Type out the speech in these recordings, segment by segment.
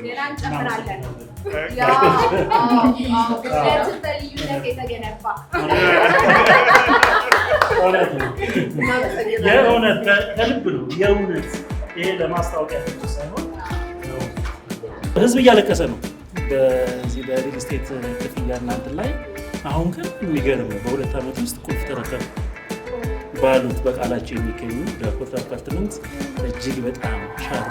ሌላ እንጨምራለን። ያ በልዩነት የተገነባ የእውነት ከልብ ነው የእውነት ይሄ ለማስታወቂያ ብቻ ሳይሆን ህዝብ እያለቀሰ ነው በዚህ በሪል ስቴት ክፍያ እናንተ ላይ። አሁን ግን የሚገርም በ2 ዓመት ውስጥ ቁልፍ ተረከቡ ባሉት በቃላቸው የሚገኙ ዳኮታ አፓርትመንት እጅግ በጣም ሻል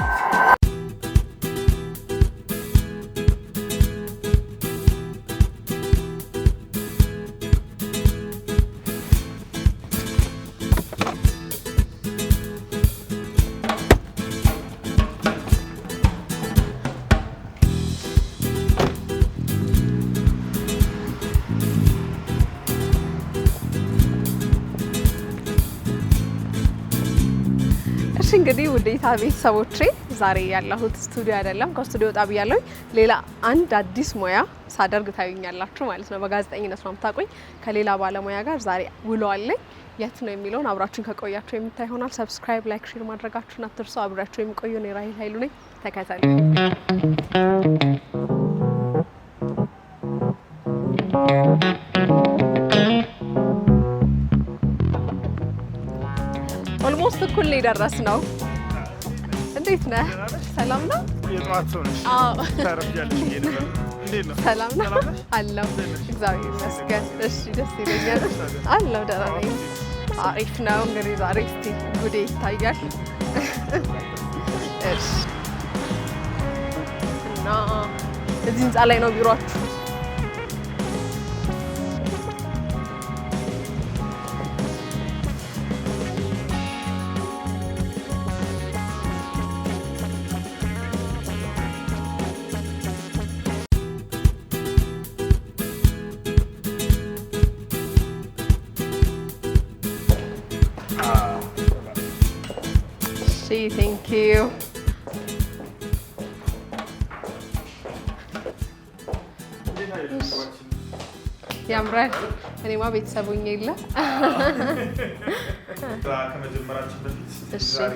እንግዲህ ውዴታ ቤተሰቦቼ ዛሬ ያለሁት ስቱዲዮ አይደለም፣ ከስቱዲዮ ወጣ ብያለሁ። ሌላ አንድ አዲስ ሙያ ሳደርግ ታዩኛላችሁ ማለት ነው። በጋዜጠኝነት ነው የምታውቁኝ። ከሌላ ባለሙያ ጋር ዛሬ ውለዋለኝ። የት ነው የሚለውን አብራችሁን ከቆያችሁ የምታይ ይሆናል። ሰብስክራይብ፣ ላይክ፣ ሼር ማድረጋችሁን አትርሱ። አብራችሁ የሚቆዩ ነው ራሂል ኃይሉ ነኝ። ተከታተሉ። ኦልሞስት እኩል ነው የደረስነው። እንዴት ነህ? ሰላም ነው? የጠዋት ሰው ነሽ? አዎ። ታረፍጃለሽ ብዬሽ ነበር። እንዴት ነው? ሰላም ነው? አለሁ። እግዚአብሔር ይመስገን። እሺ፣ ደስ ይለኛል። አለሁ፣ ደህና ነኝ። አሪፍ ነው። እንግዲህ ዛሬ እስኪ ጉዴ ይታያል። እሺ። እና እዚህ ህንፃ ላይ ነው ቢሮአችሁ? Thank you. ያምራል። እኔማ ቤተሰቡኝ የለ ከመጀመራችን በፊት ዛሬ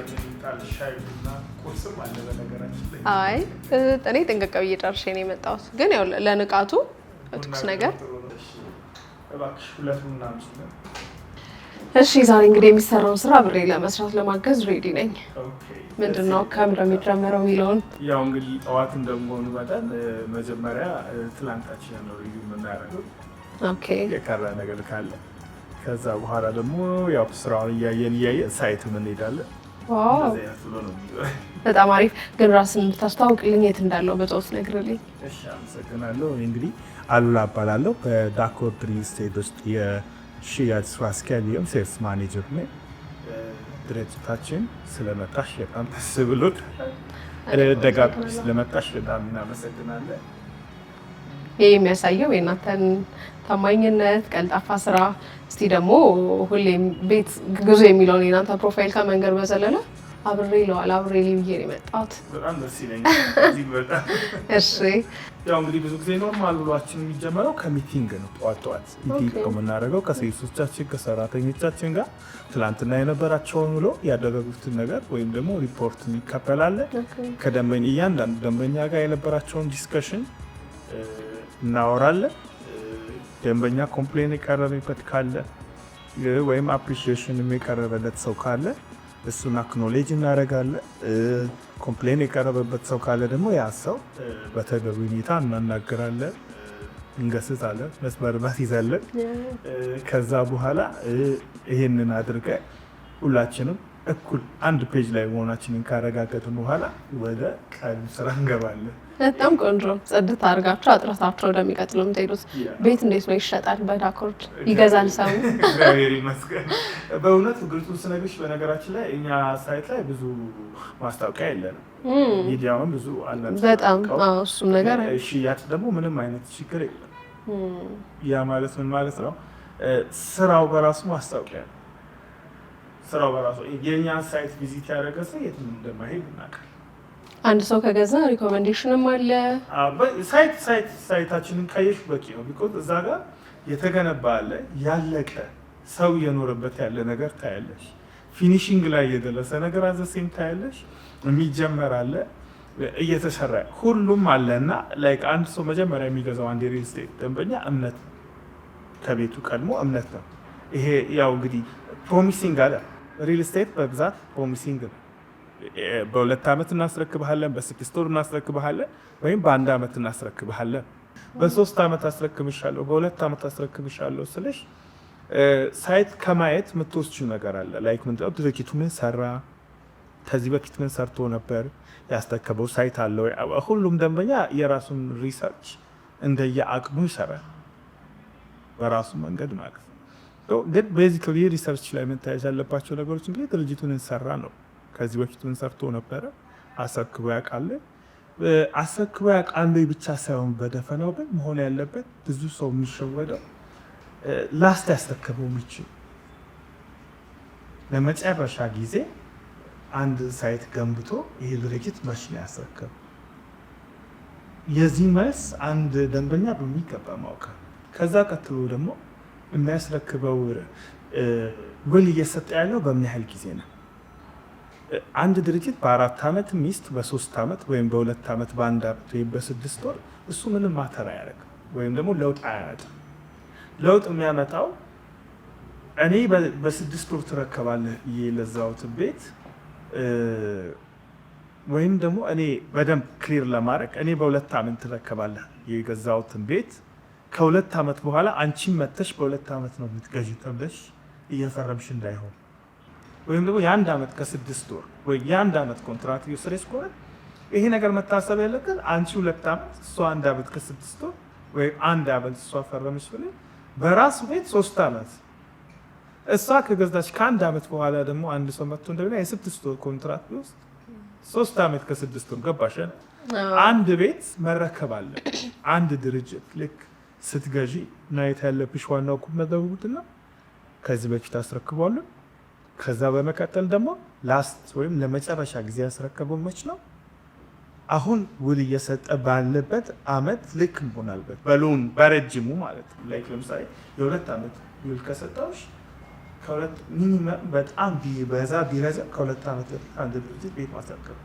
ሻይ ቡና ቁርስም አለ በነገራችን ላይ። አይ እኔ ጥንቅቅ ብዬ ጨርሼ ነው የመጣሁት፣ ግን ያው ለንቃቱ ትኩስ ነገር እባክሽ ሁለት ቡና አምጪልኝ። እሺ ዛሬ እንግዲህ የሚሰራውን ስራ አብሬ ለመስራት ለማገዝ ሬዲ ነኝ። ምንድነው ከምንድነው የሚጀምረው የሚለውን ያው እንግዲህ ጠዋት እንደመሆኑ መጠን መጀመሪያ ትላንታችን ነው ሪቪው የምናደርገው። ኦኬ የቀረ ነገር ካለ ከዛ በኋላ ደግሞ ያው ስራውን እያየን ሳይትም እንሄዳለን። ዋው በጣም አሪፍ። ግን ራስን የምታስተዋውቅልኝ የት እንዳለው በጽሁፍ ነግርልኝ። እሺ አመሰግናለሁ። እንግዲህ አሉላ እባላለሁ። በዳኮር ሪል ስቴት ውስጥ ሽያጭ ስራ አስኪያጅ ሴልስ ማኔጀር ነኝ። ድርጅታችን ስለመጣሽ በጣም ደስ ብሎት ደጋግሞ ስለመጣሽ በጣም እናመሰግናለን። ይህ የሚያሳየው የእናንተን ታማኝነት፣ ቀልጣፋ ስራ። እስቲ ደግሞ ሁሌም ቤት ግዙ የሚለውን የእናንተ ፕሮፋይል ከመንገድ በዘለለ አብሬ ይለዋል አብሬ ብዬ ነው የመጣሁት። በጣም ደስ ይለኛል። በጣም እሺ። ያው እንግዲህ ብዙ ጊዜ ኖርማል ውሏችን የሚጀምረው ከሚቲንግ ነው። ጠዋት ሚቲንግ ነው የምናደርገው ከሴልሶቻችን ከሰራተኞቻችን ጋር ትላንትና የነበራቸውን ውሎ ያደረጉትን ነገር ወይም ደግሞ ሪፖርት እንቀበላለን። ከደንበኛ እያንዳንዱ ደንበኛ ጋር የነበራቸውን ዲስከሽን እናወራለን። ደንበኛ ኮምፕሌን የቀረበበት ካለ ወይም አፕሪሺዬሽን የቀረበለት ሰው ካለ እሱን አክኖሌጅ እናደርጋለን። ኮምፕሌን የቀረበበት ሰው ካለ ደግሞ ያ ሰው በተገቢ ሁኔታ እናናገራለን፣ እንገስጻለን፣ መስመር ይዛለን። ከዛ በኋላ ይሄንን አድርገን ሁላችንም እኩል አንድ ፔጅ ላይ መሆናችንን ካረጋገጥን በኋላ ወደ ቀን ስራ እንገባለን። በጣም ቆንጆ። ጽድት አድርጋችሁ አጥረታችሁ ወደሚቀጥለው የምትሄዱት። ቤት እንዴት ነው ይሸጣል? በዳኮር ይገዛል ሰው? እግዚአብሔር ይመስገን። በእውነት ግልጹን ስነግርሽ በነገራችን ላይ እኛ ሳይት ላይ ብዙ ማስታወቂያ የለንም። ሚዲያውን ብዙ አለን። በጣም እሱም ነገር ሽያጭ ደግሞ ምንም አይነት ችግር የለም። ያ ማለት ምን ማለት ነው? ስራው በራሱ ማስታወቂያ ነው። ስራው በራሱ የእኛን ሳይት ቪዚት ያደረገ ሰው የትም እንደማይሄድ እናውቃለን። አንድ ሰው ከገዛ ሪኮሜንዴሽንም አለ። ሳይታችንን ካየሽ በቂ ነው። ቢኮዝ እዛ ጋር የተገነባ አለ፣ ያለቀ ሰው እየኖረበት ያለ ነገር ታያለሽ። ፊኒሽንግ ላይ የደረሰ ነገር አዘሴም ታያለሽ። የሚጀመር አለ፣ እየተሰራ ሁሉም አለና ላይክ አንድ ሰው መጀመሪያ የሚገዛው አንድ ሪል ስቴት ደንበኛ እምነት ከቤቱ ቀድሞ እምነት ነው። ይሄ ያው እንግዲህ ፕሮሚሲንግ አለ። ሪል ስቴት በብዛት ፕሮሚሲንግ ነው። በ2 ዓመት እናስረክብሃለን፣ በ6 ወር እናስረክብሃለን፣ ወይም በ1 ዓመት እናስረክብሃለን። በ3 ዓመት አስረክብሻለሁ፣ በ2 ዓመት አስረክብሻለሁ ስልሽ ሳይት ከማየት የምትወስጂው ነገር አለ። ላይክ ምንድነው ድርጅቱ ምን ሰራ፣ ከዚህ በፊት ምን ሰርቶ ነበር፣ ያስተከበው ሳይት አለ ወይ? ሁሉም ደንበኛ የራሱን ሪሰርች እንደየ አቅሙ ይሰራል በራሱ መንገድ ማለት ነው። ግን ቤዚካሊ ሪሰርች ላይ መታየት ያለባቸው ነገሮች እንግዲህ ድርጅቱን እንሰራ ነው። ከዚህ በፊት ምን ሰርቶ ነበረ፣ አስረክቦ ያውቃል። አስረክቦ ያውቃል ብቻ ሳይሆን በደፈናው ግን መሆን ያለበት ብዙ ሰው የሚሸወደው ላስት ያስረክበው የሚችል ለመጨረሻ ጊዜ አንድ ሳይት ገንብቶ ይሄ ድርጅት መች ነው ያስረከበው? የዚህ መልስ አንድ ደንበኛ በሚገባ ማወቅ። ከዛ ቀጥሎ ደግሞ የሚያስረክበው ውል እየሰጠ ያለው በምን ያህል ጊዜ ነው? አንድ ድርጅት በ4 ዓመት ሚስት በ3 ዓመት ወይም በ2 ዓመት በ1 ዓመት ወይም በ6 ወር እሱ ምንም ማተር አያደርግም ወይም ደግሞ ለውጥ አያመጣም። ለውጥ የሚያመጣው እኔ በ6 ወር ትረከባለህ የለዛውትን ቤት ወይም ደግሞ እኔ በደንብ ክሊር ለማድረግ እኔ በ2 ዓመት ትረከባለህ የገዛውትን ቤት ከ2 ዓመት በኋላ አንቺም መተሽ በ2 ዓመት ነው የምትገዢ ተብለሽ እየፈረምሽ እንዳይሆን ወይም ደግሞ የ1 ዓመት ከ6 ወር ወይ የ1 ዓመት ኮንትራክት የወሰደች ከሆነ ይሄ ነገር መታሰብ ያለበት አንቺ 2 ዓመት እሷ 1 ዓመት ከ6 ወር ወይ 1 ዓመት እሷ ፈረመች ብለህ በራሱ ቤት 3 ዓመት እሷ ከገዛች ከ1 ዓመት በኋላ ደግሞ አንድ ሰው መጥቶ እንደገና የ6 ወር ኮንትራክት ውስጥ 3 ዓመት ከ6 ወር ገባሽ። አንድ ቤት መረከብ አለ። አንድ ድርጅት ልክ ስትገዢ ማየት ያለብሽ ዋናው ቁም ነገሩ ምንድን ነው? ከዚህ በፊት አስረክቧለሁ። ከዛ በመቀጠል ደግሞ ላስት ወይም ለመጨረሻ ጊዜ ያስረከበው መች ነው? አሁን ውል እየሰጠ ባለበት አመት ልክ መሆን አለበት። በሎን በረጅሙ ማለት ነው። ላይክ ለምሳሌ የ2 ዓመት ውል ከሰጠውሽ ከሁለት ሚኒመም በጣም ቢበዛ ቢረዘም ከ2 ዓመት በፊት አንድ ድርጅት ቤት ማስረከብ።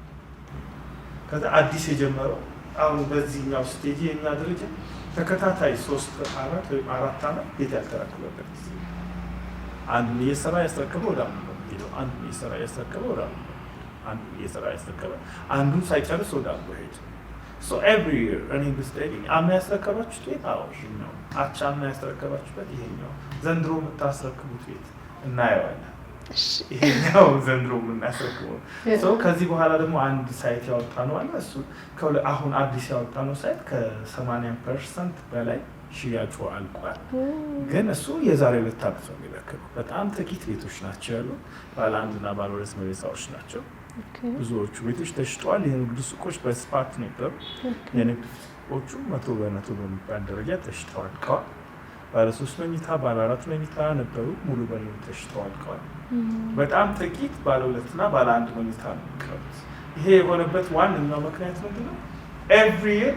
ከዛ አዲስ የጀመረው አሁን በዚህኛው ስቴጅ የኛ ድርጅት ተከታታይ 3 ዓመት ወይም 4 ዓመት ቤት ያልተረከበበት ጊዜ አንዱ እየሰራ ያስረከበው ወደ አንዱ ሄደው አንዱ እየሰራ ያስረከበው ወደ አንዱ አንዱ እየሰራ ያስረከበ አንዱ ሳይጨርስ ወደ አንዱ ሄደ። ሶ ኤቭሪ ይር እኔ ብስጠይቅኝ አምና ያስረከባችሁት ቤት ይሄኛው፣ አቻምና ያስረከባችሁበት ይሄኛው፣ ዘንድሮ የምታስረክቡት ቤት እናየዋለን። ይሄኛው ዘንድሮ የምናስረክበው ሰው ከዚህ በኋላ ደግሞ አንድ ሳይት ያወጣነው አለ። እሱ አሁን አዲስ ያወጣነው ሳይት ከ80% በላይ ሽያጩ አልቋል። ግን እሱ የዛሬ 2 ዓመት ነው የሚረክበው። በጣም ጥቂት ቤቶች ናቸው ያሉ፣ ባለ 1 እና ባለ 2 መሬታዎች ናቸው። ብዙዎቹ ቤቶች ተሽጠዋል። የንግድ ሱቆች በስፋት ነበሩ። የንግድ ሱቆቹ 100% በሚባል ደረጃ ተሽጠው አልቀዋል። ባለ 3 መኝታ ባለ 4 መኝታ ነበሩ፣ ሙሉ በሙሉ ተሽጠው አልቀዋል። በጣም ጥቂት ባለ 2 እና ባለ 1 መኝታ ነው የሚቀሩት። ይሄ የሆነበት ዋነኛው ምክንያት ምንድነው? ኤቭሪ ይር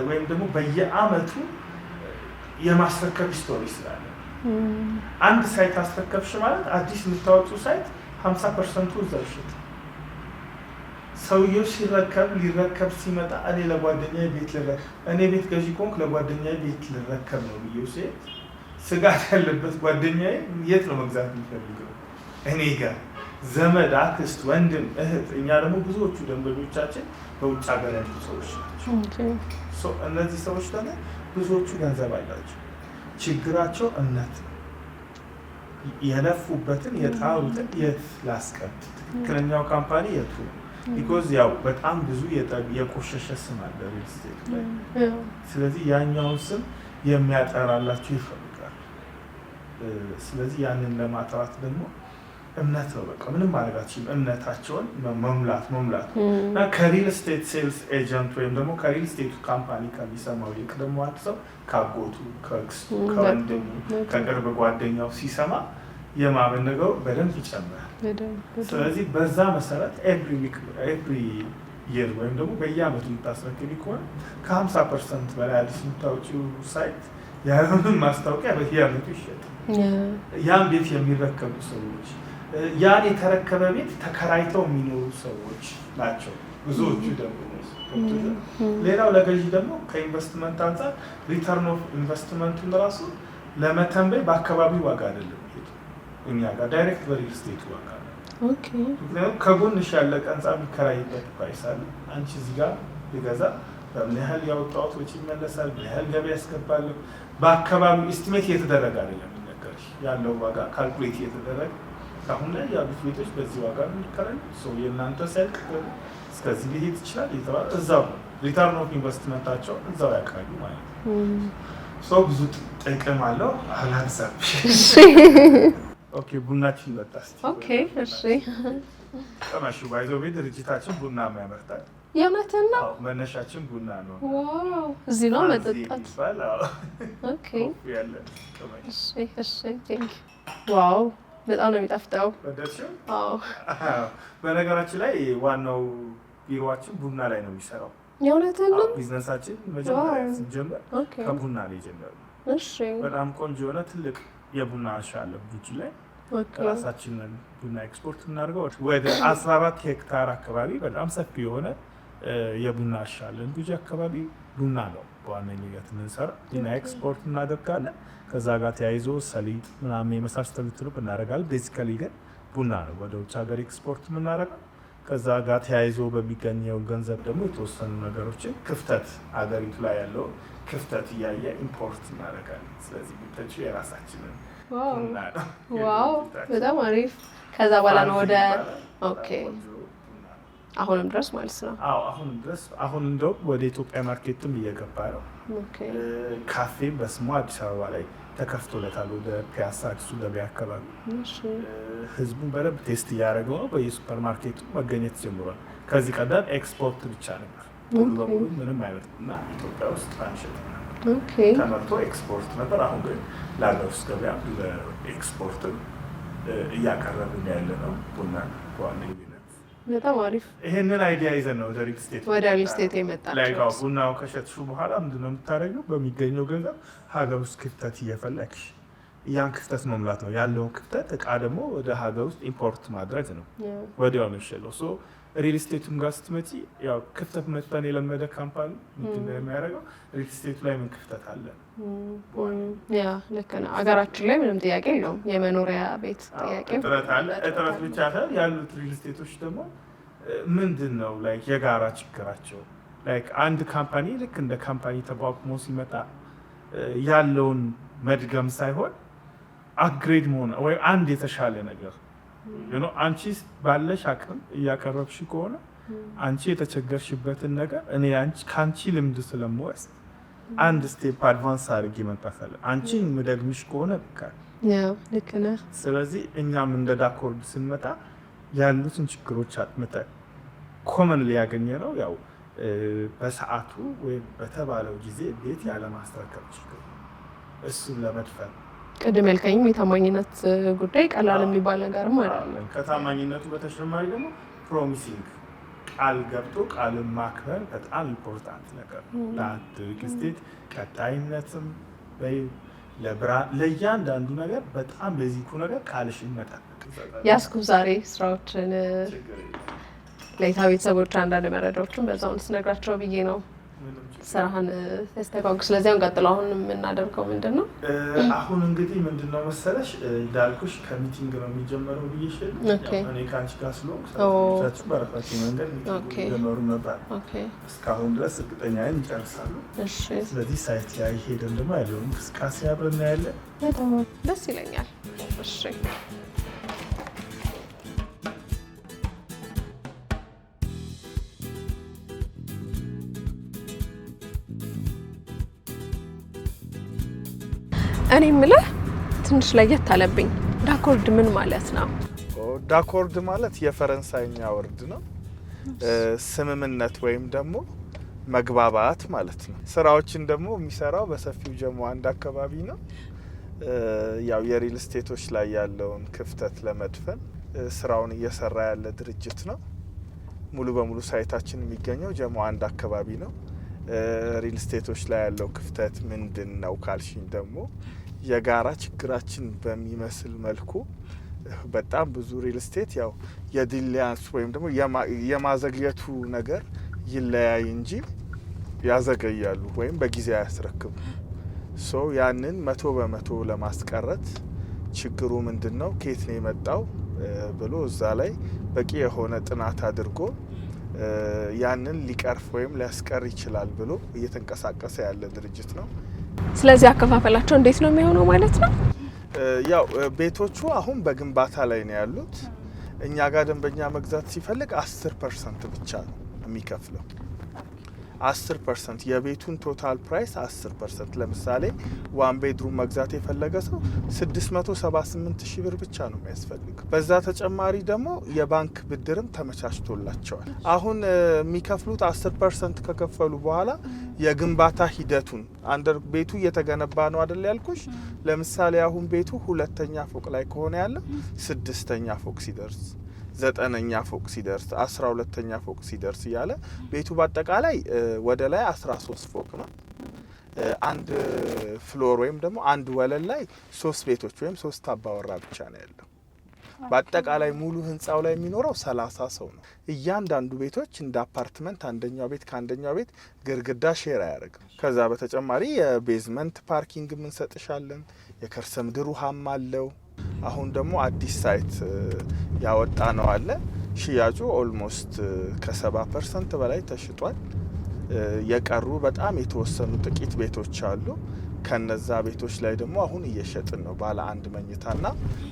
ወይም ደግሞ በየአመቱ የማስረከብ ስቶሪ ስላለ አንድ ሳይት አስረከብሽ ማለት አዲስ የምታወጡ ሳይት 50% እዛው ይሸጥ። ሰውየው ሊረከብ ሲመጣ እኔ ለጓደኛዬ ቤት እኔ ቤት ገዢ ኮንክ ለጓደኛዬ ቤት ልረከብ ነው ብዬው ሲሄድ ስጋት ያለበት ጓደኛዬ የት ነው መግዛት የሚፈልገው? እኔ ጋር ዘመድ፣ አክስት፣ ወንድም፣ እህት። እኛ ደግሞ ብዙዎቹ ደንበኞቻችን በውጭ ሀገር ያሉ ሰዎች ናቸው። እነዚህ ሰዎች ደግሞ ብዙዎቹ ገንዘብ አላቸው። ችግራቸው እምነት ነው። የለፉበትን የጣሩትን የት ላስቀምጥ፣ ትክክለኛው ካምፓኒ የቱ ነው? ቢኮዝ ያው በጣም ብዙ የቆሸሸ ስም አለ ሪል ስቴት ላይ። ስለዚህ ያኛውን ስም የሚያጠራላቸው ይፈልጋል። ስለዚህ ያንን ለማጥራት ደግሞ እምነት ነው። በቃ ምንም ማድረግ አትችልም። እምነታቸውን መሙላት እና ከሪል ስቴት ሴልስ ኤጀንት ወይም ደግሞ ከሪል ስቴቱ ካምፓኒ ከሚሰማው ይልቅ ደግሞ አንድ ሰው ከአጎቱ፣ ከአክስቱ፣ ከወንድሙ፣ ከቅርብ ጓደኛው ሲሰማ የማመን ነገሩ በደንብ ይጨምራል። ስለዚህ በዛ መሰረት ኤቭሪ ይር ወይም ደግሞ በየአመቱ የምታስረክቢ ከሆነ ከ50% በላይ አዲስ የምታወጪው ሳይት ያለምንም ማስታወቂያ በየአመቱ ይሸጣል። ያን ቤት የሚረከቡ ሰዎች ያን የተረከበ ቤት ተከራይተው የሚኖሩ ሰዎች ናቸው ብዙዎቹ ደንበኞች። ሌላው ለገዢ ደግሞ ከኢንቨስትመንት አንጻር ሪተርን ኦፍ ኢንቨስትመንቱን ራሱ ለመተንበይ በአካባቢ ዋጋ አይደለም እኛ ጋር ዳይሬክት በሪል ስቴት ዋጋ ነው። ምክንያቱም ከጎንሽ ያለ ህንጻ የሚከራይበት ፕራይስ አለ። አንቺ እዚህ ጋር ሊገዛ በምን ያህል ያወጣሁት ወጪ ይመለሳል፣ ምን ያህል ገቢ ያስገባለሁ፣ በአካባቢው ኢስቲሜት እየተደረገ አይደለም የሚነገርሽ ያለው ዋጋ ካልኩሌት እየተደረገ አሁን ላይ ያሉት ቤቶች በዚህ ዋጋ ነው የሚከራዩ። ሰው የእናንተ ሰልክ እስከዚህ ሊሄድ ይችላል የተባለ እዛው ሪተርን ኦፍ ኢንቨስትመንታቸው እዛው ያውቃሉ ማለት ነው። ሰው ብዙ ጥቅም አለው። አላንሳብ ኦኬ፣ ቡናችን መጣ እስቲ። ኦኬ፣ እሺ። ተማሹ ባይዘው ቤት ድርጅታችን ቡና ያመርታል። የእውነትን ነው? መነሻችን ቡና ነው። ዋው! እዚህ ነው መጠጣት። ኦኬ፣ እሺ፣ እሺ። ቴንክ ዋው! በጣም ነው የሚጣፍጠው። አዎ። በነገራችን ላይ ዋናው ቢሮዋችን ቡና ላይ ነው የሚሰራው። የእውነትን ነው? ቢዝነሳችን መጀመሪያ ስንጀምር ከቡና ላይ ጀመሩ። እሺ። በጣም ቆንጆ የሆነ ትልቅ የቡና እርሻ አለ ቡጂ ላይ። ራሳችንን ቡና ኤክስፖርት እናደርገው ወደ 14 ሄክታር አካባቢ በጣም ሰፊ የሆነ የቡና እርሻ አለን ቡጂ አካባቢ። ቡና ነው በዋነኝነት የምንሰራው። ቡና ኤክስፖርት እናደርጋለን። ከዛ ጋር ተያይዞ ሰሊጥ ምናምን የመሳሰሉትን እናደርጋለን። ቤዚካሊ ግን ቡና ነው ወደ ውጭ ሀገር ኤክስፖርት የምናደርገው። ከዛ ጋር ተያይዞ በሚገኘው ገንዘብ ደግሞ የተወሰኑ ነገሮችን ክፍተት አገሪቱ ላይ ያለው ክፍተት እያየ ኢምፖርት እናደርጋለን። ስለዚህ ብቻ የራሳችንን ቡና ነው። ዋው በጣም አሪፍ። ከዛ በኋላ ነው ወደ ኦኬ አሁንም ድረስ ማለት ነው። አዎ አሁንም ድረስ አሁን እንደው ወደ ኢትዮጵያ ማርኬትም እየገባ ነው። ኦኬ ካፌም በስሙ አዲስ አበባ ላይ ተከፍቶለታል። ወደ ፒያሳ አዲሱ ገበያ አካባቢ ህዝቡን በደንብ ቴስት እያደረገው ነው። በየሱፐር ማርኬቱ መገኘት ጀምሯል። ከዚህ ቀደም ኤክስፖርት ብቻ ነበር ሙሉ በሙሉ ምንም አይነት እና ኢትዮጵያ ውስጥ አንሸጥ ተመርቶ ኤክስፖርት ነበር። አሁን ግን ለሀገር ውስጥ ገበያ ለኤክስፖርት እያቀረብን ያለ ነው ቡና በዋነኝነት። በጣም አሪፍ። ይሄንን አይዲያ ይዘን ነው ወደ ሪል ስቴት የመጣችው። ላይ ቡናው ከሸጥሹ በኋላ ምንድነው የምታደርገው? በሚገኘው ገንዘብ ሀገር ውስጥ ክፍተት እየፈለግሽ ያን ክፍተት መሙላት ነው። ያለውን ክፍተት እቃ ደግሞ ወደ ሀገር ውስጥ ኢምፖርት ማድረግ ነው። ወዲያው ነው የሚሸጠው። ሶ ሪል ስቴቱም ጋር ስትመጪ ያው ክፍተት መፍጠን የለመደ ካምፓኒ ምንድን ነው የሚያደርገው? ሪል ስቴቱ ላይ ምን ክፍተት አለ? ያ ልክ ነው። ሀገራችን ላይ ምንም ጥያቄ የለውም የመኖሪያ ቤት ጥያቄ እጥረት አለ። እጥረት ብቻ ሳይሆን ያሉት ሪል ስቴቶች ደግሞ ምንድን ነው ላይክ የጋራ ችግራቸው ላይክ አንድ ካምፓኒ ልክ እንደ ካምፓኒ ተቋቁሞ ሲመጣ ያለውን መድገም ሳይሆን አፕግሬድ መሆን ወይ አንድ የተሻለ ነገር አንቺ ባለሽ አቅም እያቀረብሽ ከሆነ አንቺ የተቸገርሽበትን ነገር እኔ ከአንቺ ልምድ ስለምወስድ አንድ ስቴፕ አድቫንስ አድርጌ መምጣት አለ። አንቺ የምደግምሽ ከሆነ በቃ ልክ ነህ። ስለዚህ እኛም እንደ ዳኮርድ ስንመጣ ያሉትን ችግሮች አጥምተን ኮመን ሊያገኘ ነው ያው በሰዓቱ ወይም በተባለው ጊዜ ቤት ያለማስረከብ ችግር እሱን ለመድፈን ቅድም ያልከኝም የታማኝነት ጉዳይ ቀላል የሚባል ነገርም አይደለም። ከታማኝነቱ በተጨማሪ ደግሞ ፕሮሚሲንግ ቃል ገብቶ ቃልን ማክበር በጣም ኢምፖርታንት ነገር ለአንድ ሪል ስቴት ቀጣይነትም ለእያንዳንዱ ነገር በጣም ቤዚኩ ነገር ቃልሽን መጠበቅ። ያስኩ ዛሬ ስራዎችን ለይታ ቤተሰቦች አንዳንድ መረጃዎችን በዛው ስነግራቸው ብዬ ነው ስራህን ያስተጓጉ። ስለዚህ ቀጥሎ አሁን የምናደርገው ምንድን ነው? አሁን እንግዲህ ምንድን ነው መሰለሽ እንዳልኩሽ ከሚቲንግ ነው የሚጀመረው ብዬሽ እኔ ከአንቺ ጋር ስለሆንኩ በራሳቸው መንገድ ሚቲንግ ጀመሩ ነበር። እስካሁን ድረስ እርግጠኛ ነኝ ይጨርሳሉ። ስለዚህ ሳይት ላይ ሄደን ደግሞ ያለውን እንቅስቃሴ አብረን እናያለን። በጣም ደስ ይለኛል። እሺ እኔ የምልህ ትንሽ ለየት አለብኝ። ዳኮርድ ምን ማለት ነው? ዳኮርድ ማለት የፈረንሳይኛ ወርድ ነው። ስምምነት ወይም ደግሞ መግባባት ማለት ነው። ስራዎችን ደግሞ የሚሰራው በሰፊው ጀሞ አንድ አካባቢ ነው። ያው የሪል ስቴቶች ላይ ያለውን ክፍተት ለመድፈን ስራውን እየሰራ ያለ ድርጅት ነው። ሙሉ በሙሉ ሳይታችን የሚገኘው ጀሞ አንድ አካባቢ ነው። ሪል ስቴቶች ላይ ያለው ክፍተት ምንድን ነው ካልሽኝ ደግሞ የጋራ ችግራችን በሚመስል መልኩ በጣም ብዙ ሪል ስቴት ያው የዲሊያንስ ወይም ደግሞ የማዘግየቱ ነገር ይለያይ እንጂ ያዘገያሉ ወይም በጊዜ አያስረክቡ። ሶ ያንን 100% ለማስቀረት ችግሩ ምንድነው ከየት ነው የመጣው ብሎ እዛ ላይ በቂ የሆነ ጥናት አድርጎ ያንን ሊቀርፍ ወይም ሊያስቀር ይችላል ብሎ እየተንቀሳቀሰ ያለ ድርጅት ነው። ስለዚህ አከፋፈላቸው እንዴት ነው የሚሆነው ማለት ነው? ያው ቤቶቹ አሁን በግንባታ ላይ ነው ያሉት። እኛ ጋር ደንበኛ መግዛት ሲፈልግ 10% ብቻ ነው የሚከፍለው። 10% የቤቱን ቶታል ፕራይስ 10%። ለምሳሌ ዋን ቤድሩም መግዛት የፈለገ ሰው 678,000 ብር ብቻ ነው የሚያስፈልገው። በዛ ተጨማሪ ደግሞ የባንክ ብድርም ተመቻችቶላቸዋል። አሁን የሚከፍሉት 10% ከከፈሉ በኋላ የግንባታ ሂደቱን ቤቱ እየተገነባ ነው አይደል ያልኩሽ። ለምሳሌ አሁን ቤቱ 2ኛ ፎቅ ላይ ከሆነ ያለው 6ኛ ፎቅ ሲደርስ 9ኛ ፎቅ ሲደርስ 12ኛ ፎቅ ሲደርስ እያለ ቤቱ በአጠቃላይ ወደ ላይ 13 ፎቅ ነው። አንድ ፍሎር ወይም ደግሞ አንድ ወለል ላይ 3 ቤቶች ወይም 3 አባወራ ብቻ ነው ያለው። በአጠቃላይ ሙሉ ህንጻው ላይ የሚኖረው 30 ሰው ነው። እያንዳንዱ ቤቶች እንደ አፓርትመንት አንደኛው ቤት ከአንደኛው ቤት ግርግዳ ሼር አያደርግም። ከዛ በተጨማሪ የቤዝመንት ፓርኪንግ እንሰጥሻለን። የከርሰ ምድር ውሃም አለው። አሁን ደግሞ አዲስ ሳይት ያወጣ ነው አለ። ሽያጩ ኦልሞስት ከ70% በላይ ተሽጧል። የቀሩ በጣም የተወሰኑ ጥቂት ቤቶች አሉ። ከነዛ ቤቶች ላይ ደግሞ አሁን እየሸጥን ነው። ባለ 1 መኝታና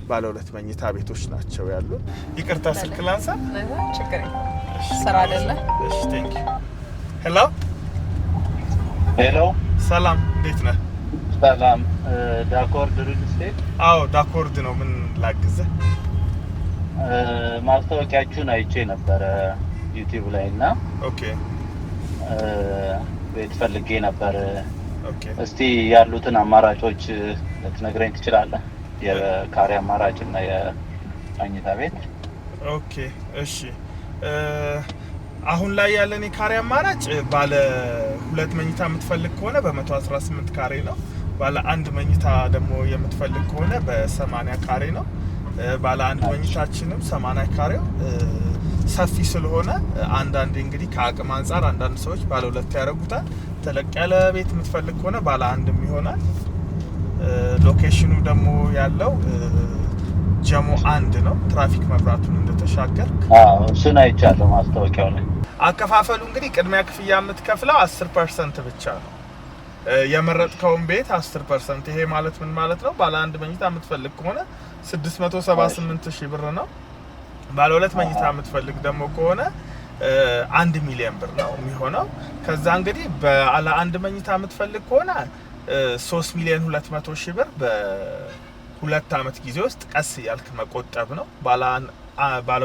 ባለ 2 መኝታ ቤቶች ናቸው ያሉ። ይቅርታ ስልክ ላንሳ። ችግር ስራ አይደለ? እሺ ቴንክ ዩ። ሄሎ ሄሎ፣ ሰላም እንዴት ነህ? ሰላም። ዳኮርድ ሪል ስቴት? አዎ ዳኮርድ ነው። ምን ላግዝህ? ማስታወቂያችሁን አይቼ ነበረ ዩቲዩብ ላይ እና ኦኬ ቤት ፈልጌ ነበር። ኦኬ እስቲ ያሉትን አማራጮች ልትነግረኝ ትችላለህ? የካሬ አማራጭ እና የመኝታ ቤት። ኦኬ እሺ። አሁን ላይ ያለን የካሬ አማራጭ ባለ 2 መኝታ የምትፈልግ ከሆነ በ118 ካሬ ነው። ባለ 1 መኝታ ደግሞ የምትፈልግ ከሆነ በ80 ካሬ ነው። ባለ 1 መኝታችንም 80 ካሬው ሰፊ ስለሆነ አንዳንዴ እንግዲህ ከአቅም አንጻር አንዳንድ ሰዎች ባለ 2 ያደርጉታል። ተለቅ ያለ ቤት የምትፈልግ ከሆነ ባለ 1 ይሆናል። ሎኬሽኑ ደግሞ ያለው ጀሞ 1 ነው። ትራፊክ መብራቱን እንደተሻገርክ እሱን አይቻለሁ ማስታወቂያው ላይ። አከፋፈሉ እንግዲህ ቅድሚያ ክፍያ የምትከፍለው 10% ብቻ ነው። የመረጥከውን ቤት 10%። ይሄ ማለት ምን ማለት ነው? ባለ 1 መኝታ የምትፈልግ ከሆነ 678,000 ብር ነው። ባለ 2 መኝታ የምትፈልግ ደግሞ ከሆነ 1 ሚሊዮን ብር ነው የሚሆነው። ከዛ እንግዲህ ባለ 1 መኝታ የምትፈልግ ከሆነ 3,200,000 ብር በ2 አመት ጊዜ ውስጥ ቀስ እያልክ መቆጠብ ነው። ባለ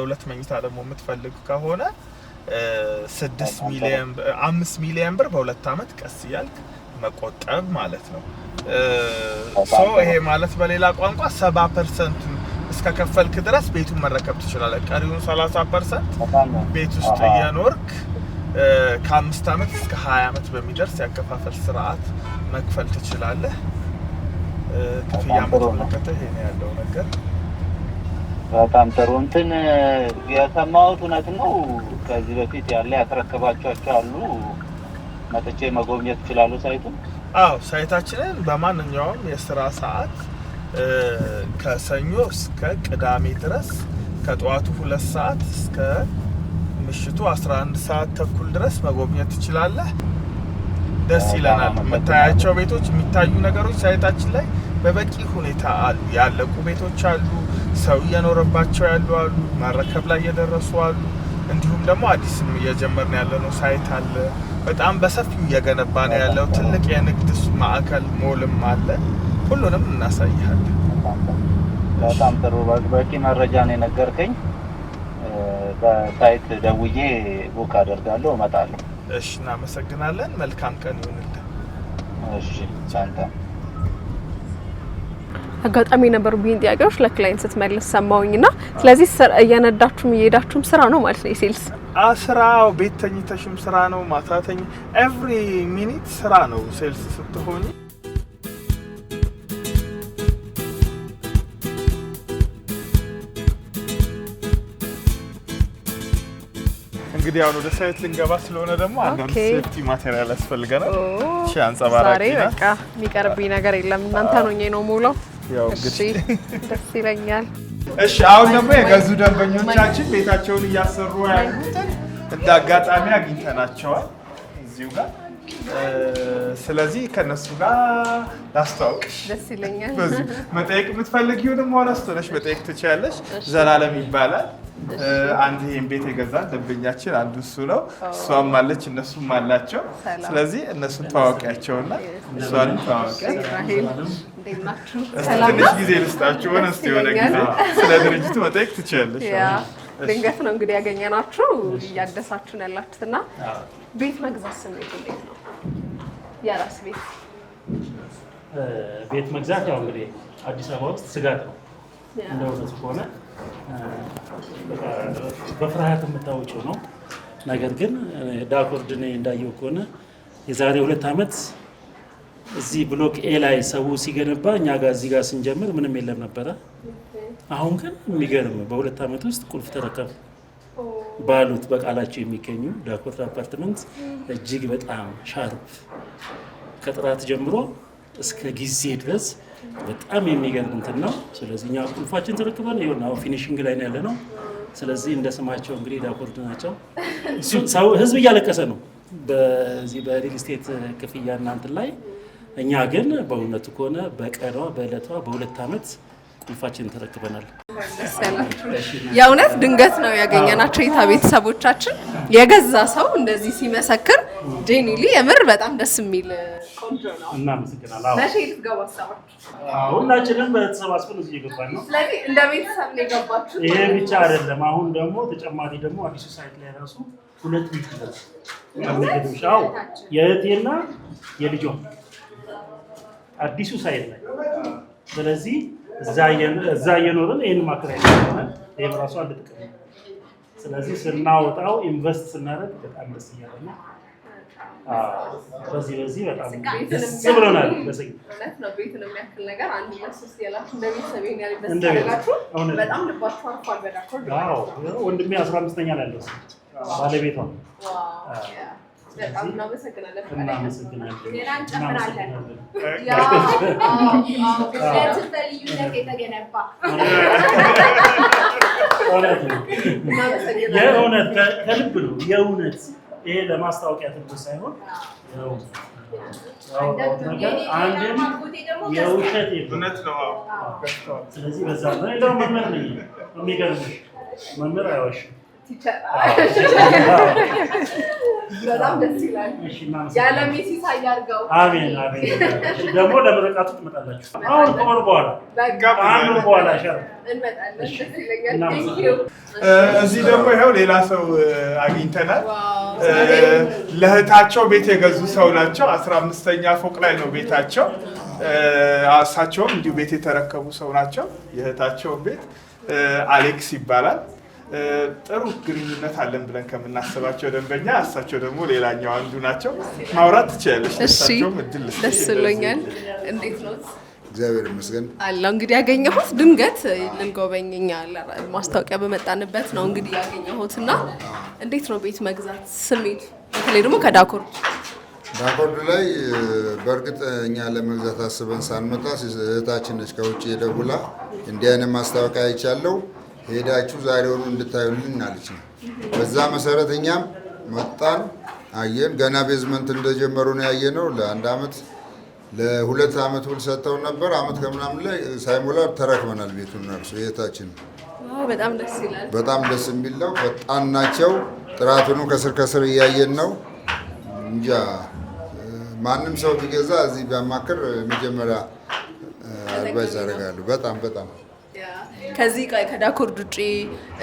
2 መኝታ ደግሞ የምትፈልግ ከሆነ 5 ሚሊዮን ብር በ2 አመት ቀስ እያልክ መቆጠብ ማለት ነው። ይሄ ማለት በሌላ ቋንቋ 70% እስከ ከፈልክ ድረስ ቤቱን መረከብ ትችላለህ። ቀሪውን 30% ቤት ውስጥ እየኖርክ ከ5 አመት እስከ 20 አመት በሚደርስ ያከፋፈል ስርዓት መክፈል ትችላለህ። ክፍያ መተመለከተ ይሄ ነው ያለው ነገር። በጣም ጥሩ። እንትን የሰማሁት እውነት ነው? ከዚህ በፊት ያለ ያስረከባቸው አሉ? መጥቼ መጎብኘት ይችላሉ ሳይቱን? አዎ ሳይታችንን በማንኛውም የስራ ሰዓት ከሰኞ እስከ ቅዳሜ ድረስ ከጠዋቱ 2 ሰዓት እስከ ምሽቱ 11 ሰዓት ተኩል ድረስ መጎብኘት ትችላለህ። ደስ ይለናል። የምታያቸው ቤቶች የሚታዩ ነገሮች ሳይታችን ላይ በበቂ ሁኔታ አሉ። ያለቁ ቤቶች አሉ፣ ሰው እየኖረባቸው ያሉ አሉ፣ መረከብ ላይ እየደረሱ አሉ። እንዲሁም ደግሞ አዲስም እየጀመርን ያለነው ሳይት አለ። በጣም በሰፊው እየገነባ ነው ያለው። ትልቅ የንግድ ማዕከል ሞልም አለ። ሁሉንም እናሳይሃለን። በጣም ጥሩ። በቂ መረጃ ነው የነገርከኝ። በሳይት ደውዬ ቡክ አደርጋለሁ፣ እመጣለሁ። እሺ፣ እናመሰግናለን። መልካም ቀን ይሁንልህ። እሺ፣ ቻንታ። አጋጣሚ የነበሩብኝ ጥያቄዎች ለክላይንት ስትመልስ ሰማሁኝና ስለዚህ እየነዳችሁም እየሄዳችሁም ስራ ነው ማለት ነው የሴልስ ስራው። ቤት ተኝተሽም ስራ ነው፣ ማታ ተኝ ኤቭሪ ሚኒት ስራ ነው ሴልስ ስትሆኒ። እንግዲህ አሁን ወደ ሳይት ልንገባ ስለሆነ ደግሞ አንዳንድ ኦኬ። ሴፍቲ ማቴሪያል ያስፈልገናል። እሺ ዛሬ አንጸባራቂ ናት። በቃ የሚቀርብኝ ነገር የለም። እናንተ ነው ነው ሙሉ። ያው እሺ እንግዲህ ደስ ይለኛል። እሺ አሁን ደግሞ የገዙ ደንበኞቻችን ቤታቸውን እያሰሩ ያሉትን እንደ አጋጣሚ አግኝተናቸዋል እዚሁ ጋር። ስለዚህ ከነሱ ጋር ላስተዋውቅሽ። ደስ ይለኛል። በዚህ መጠየቅ የምትፈልጊውንም ሆነ ስትነሽ መጠየቅ ትችያለሽ። ዘላለም ይባላል። አንድ ይሄን ቤት የገዛ ደንበኛችን አንዱ እሱ ነው። እሷም አለች እነሱም አላቸው። ስለዚህ እነሱን ተዋወቂያቸውና እሷንም ተዋወቂያት። ራሄል እንዴት ናችሁ? ትንሽ ጊዜ ልስጣችሁ። ሆነ እስቲ የሆነ ጊዜ ስለ ድርጅቱ መጠየቅ ትችያለሽ። ያ ድንገት ነው እንግዲህ ያገኘናችሁ እያደሳችሁ ነው ያላችሁትና ቤት መግዛት ስሜት እንዴት ነው? የራስ ቤት ቤት መግዛት ያው እንግዲህ አዲስ አበባ ውስጥ ስጋት ነው እንደ እውነቱ ከሆነ በፍርሃት የምታወጪው ነው። ነገር ግን ዳኮርድ እኔ እንዳየው ከሆነ የዛሬ 2 ዓመት እዚህ ብሎክ ኤ ላይ ሰው ሲገነባ እኛ ጋር እዚህ ጋር ስንጀምር ምንም የለም ነበረ። አሁን ግን የሚገርም በ2 ዓመት ውስጥ ቁልፍ ተረከብ ባሉት በቃላቸው የሚገኙ ዳኮርድ አፓርትመንት እጅግ በጣም ሻርፕ ከጥራት ጀምሮ እስከ ጊዜ ድረስ በጣም የሚገርም እንትን ነው። ስለዚህ እኛ ቁልፋችን ተረክበን ይሁን አሁን ፊኒሺንግ ላይ ያለ ነው። ስለዚህ እንደ ስማቸው እንግዲህ ዳኮርድ ናቸው። ሰው ህዝብ እያለቀሰ ነው በዚህ በሪል ስቴት ክፍያ እናንተ ላይ። እኛ ግን በእውነቱ ከሆነ በቀኗ በእለቷ በ2 ዓመት ቁልፋችን ተረክበናል። የእውነት ድንገት ነው ያገኘናቸው የታ ቤተሰቦቻችን። የገዛ ሰው እንደዚህ ሲመሰክር ጄኒሊ የምር በጣም ደስ የሚል ቆንጆ ነው። እናመሰግናለን። መቼ ልትገቡ አሰባችሁ? ሁላችንም በተሰባስበን እዚህ እየገባን ነው። ስለዚህ እንደ ቤተሰብ ነው የገባችሁ። ይሄ ብቻ አይደለም። አሁን ደግሞ ተጨማሪ ደግሞ አዲሱ ሳይት ላይ ራሱ 2 ቤት ይላል። አዎ የእህቴና የልጇ አዲሱ ሳይት ላይ። ስለዚህ እዛ እየኖርን ይሄን ማከራየት ይችላል። ይሄ ራሱ አንድ ጥቅም ነው። ስለዚህ ስናወጣው ኢንቨስት ስናደርግ በጣም ደስ እያለ ነው። በዚህ በጣም ደስ ብሎናል። እውነት ነው። ቤትን የሚያክል ነገር አንድ ለሶስት ያላችሁ እንደ ቤተሰብ ይሄን ያህል ደስ ያላችሁ በጣም ልባችሁ አርፏል። በዳኮርድ ወንድሜ 15ኛ ላይ ያለው ባለቤቷ በጣም እናመሰግናለን። ሌላ እንጨምራለን። በልዩነት የተገነባ የእውነት ከልብ ነው። የእውነት ይሄ ለማስታወቂያ ትምህርት ሳይሆን አንድም የውሸት እውነት ነው። ስለዚህ በዛ ነው እንደው መምህር ነኝ። የሚገርምሽ መምህር አይዋሽም። በጣም ደስ ይላል። ያለ ሜሲ ሳያርገው አሜን አሜን። ደግሞ ለምረቃቱ ትመጣላችሁ። አሁን ከወር በኋላ ከአንድ በኋላ ሻር እንመጣለን። ደስ ይለኛል። እዚህ ደግሞ ይኸው ሌላ ሰው አግኝተናል። ለእህታቸው ቤት የገዙ ሰው ናቸው። 15ኛ ፎቅ ላይ ነው ቤታቸው። እሳቸውም እንዲሁ ቤት የተረከቡ ሰው ናቸው። የእህታቸውን ቤት አሌክስ ይባላል። ጥሩ ግንኙነት አለን ብለን ከምናስባቸው ደንበኛ እሳቸው ደግሞ ሌላኛው አንዱ ናቸው። ማውራት ትችላለች። እሳቸውም እድል ደስ ብሎኛል። እንዴት ነው? እግዚአብሔር ይመስገን አለው። እንግዲህ ያገኘሁት ድንገት ልንጎበኝኛ ማስታወቂያ በመጣንበት ነው እንግዲህ ያገኘሁትና እንዴት ነው ቤት መግዛት ስሜት? በተለይ ደግሞ ከዳኮርድ ላይ በእርግጥ እኛ ለመግዛት አስበን ሳንመጣ እህታችን ነች ከውጭ የደውላ እንዲህ አይነት ማስታወቂያ አይቻለሁ ሄዳችሁ ዛሬውኑ እንድታዩልን አለች ነው። በዛ መሰረት እኛም መጣን አየን። ገና ቤዝመንት እንደጀመሩ ነው ያየነው። ለ1 ዓመት ለ2 ዓመት ውል ሰጥተው ነበር። ዓመት ከምናምን ላይ ሳይሞላ ተረክበናል ቤቱን እነርሱ እህታችን። በጣም ደስ ይላል። በጣም ደስ የሚል ነው። ፈጣን ናቸው። ጥራቱን ከስር እያየን ነው። እንጃ ማንም ሰው ቢገዛ እዚህ ቢያማክር መጀመሪያ አድቫይስ አደርጋለሁ። በጣም ከዚህ ከዳኮርድ ውጪ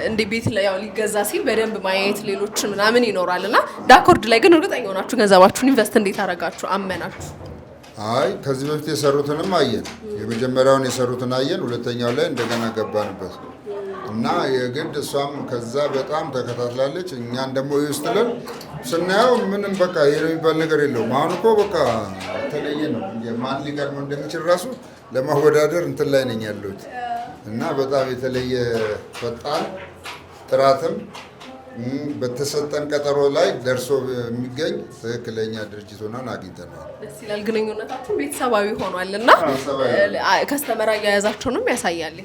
እንደ ቤት ላይ ያው ሊገዛ ሲል በደንብ ማየት ሌሎች ምናምን ይኖራልና ዳኮርድ ላይ ግን እርግጠኛ ሆናችሁ ገንዘባችሁን ኢንቨስት እንዴት አደረጋችሁ? አመናችሁ? አይ ከዚህ በፊት የሰሩትንም አየን። የመጀመሪያውን የሰሩትን አየን። ሁለተኛው ላይ እንደገና ገባንበት እና የግድ እሷም ከዛ በጣም ተከታትላለች። እኛን ደግሞ ይውስጥልን ስናየው ምንም በቃ ይሄ የሚባል ነገር የለውም። አሁን እኮ በቃ የተለየ ነው። ማን ሊቀድመው እንደሚችል ራሱ ለማወዳደር እንትን ላይ ነኝ ያለሁት እና በጣም የተለየ ፈጣን ጥራትም በተሰጠን ቀጠሮ ላይ ደርሶ የሚገኝ ትክክለኛ ድርጅት ሆነን አግኝተናል። ደስ ይላል። ግንኙነታችሁ ቤተሰባዊ ሆኗልና ከስተመር አያያዛችሁንም ያሳያል።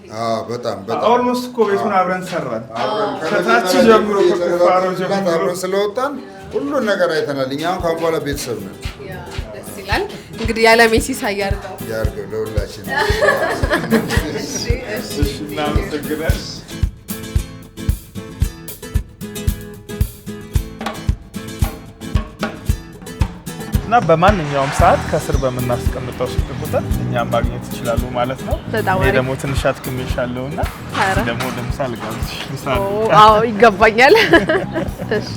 በጣም ኦልሞስት እኮ ቤቱን አብረን ሰራን። ከታች ጀምሮ ከፋሮ ጀምሮ አብረን ስለወጣን ሁሉን ነገር አይተናል። እኛም ካሁን በኋላ ቤተሰብ ነን። ደስ ይላል። እንግዲህ ያለ ሜሲሳ ያርገው ለሁላችን። እናመሰግናለን። እና በማንኛውም ሰዓት ከስር በምናስቀምጠው ስልክ ቁጥር እኛም ማግኘት ይችላሉ ማለት ነው። እኔ ደግሞ ትንሽ አትክሜሻለሁ እና ደግሞ ለምሳ ልጋብዝሽ። አዎ ይገባኛል። እሺ